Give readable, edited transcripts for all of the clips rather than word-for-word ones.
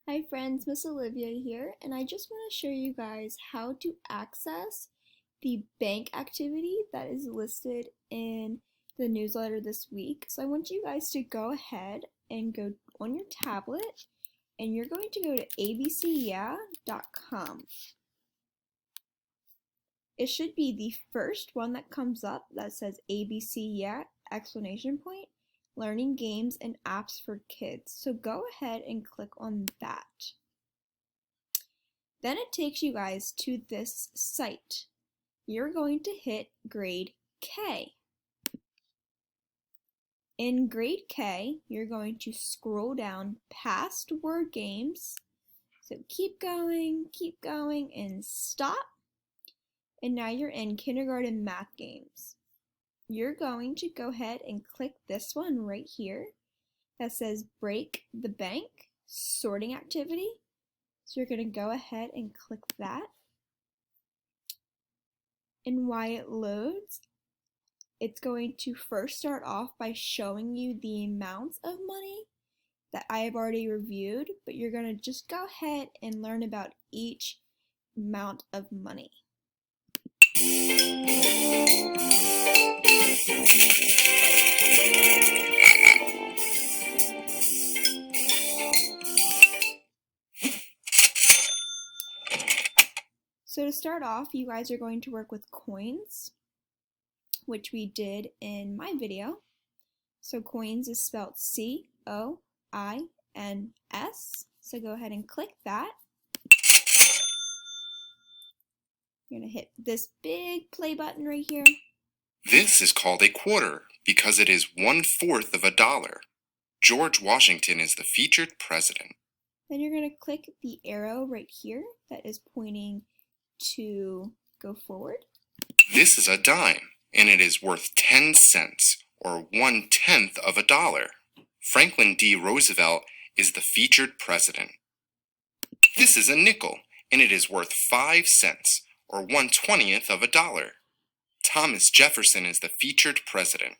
Hi friends, Miss Olivia here, and I just want to show you guys how to access the bank activity that is listed in the newsletter this week. So I want you guys to go ahead and go on your tablet, and you're going to go to ABCya.com. It should be the first one that comes up that says ABCya exclamation point. Learning games and apps for kids. So go ahead and click on that. Then it takes you guys to this site. You're going to hit grade K. In grade K, you're going to scroll down past word games. So keep going, and stop. And now you're in kindergarten math games. You're going to go ahead and click this one right here that says break the bank sorting activity. So you're going to go ahead and click that. And while it loads, it's going to first start off by showing you the amounts of money that I have already reviewed, but you're going to just go ahead and learn about each amount of money. So to start off, you guys are going to work with coins, which we did in my video. So coins is spelled C-O-I-N-S. So go ahead and click that. You're going to hit this big play button right here. This is called a quarter because it is 1/4 of a dollar. George Washington is the featured president. Then you're going to click the arrow right here that is pointing to go forward. This is a dime, and it is worth 10 cents, or 1/10 of a dollar. Franklin D. Roosevelt is the featured president. This is a nickel, and it is worth 5 cents, or 1/20th of a dollar. Thomas Jefferson is the featured president.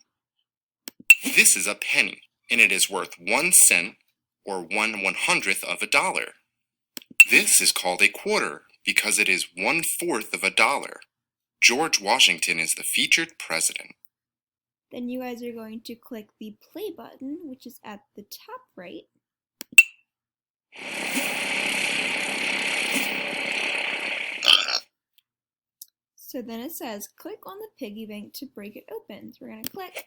This is a penny, and it is worth 1 cent, or 1/100th of a dollar. This is called a quarter because it is 1/4 of a dollar. George Washington is the featured president. Then you guys are going to click the play button, which is at the top right. So then it says click on the piggy bank to break it open. So we're going to click,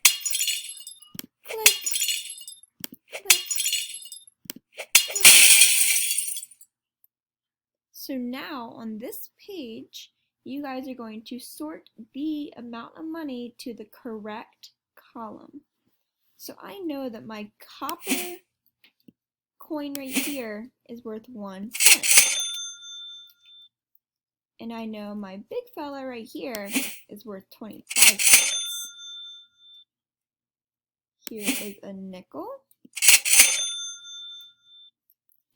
click, click. So now on this page, you guys are going to sort the amount of money to the correct column. So I know that my copper coin right here is worth 1 cent. And I know my big fella right here is worth 25 cents. Here is a nickel.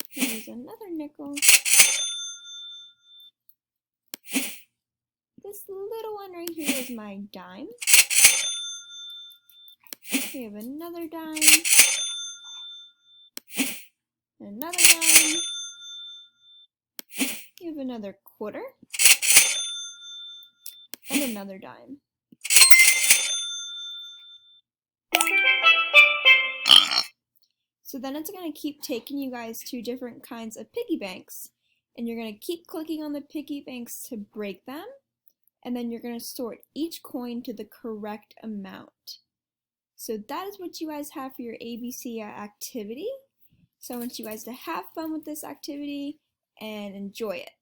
Here's another nickel. This little one right here is my dime. We have another dime. Another dime. We have another quarter. And another dime. So then it's going to keep taking you guys to different kinds of piggy banks. And you're going to keep clicking on the piggy banks to break them. And then you're going to sort each coin to the correct amount. So that is what you guys have for your ABCya activity. So I want you guys to have fun with this activity and enjoy it.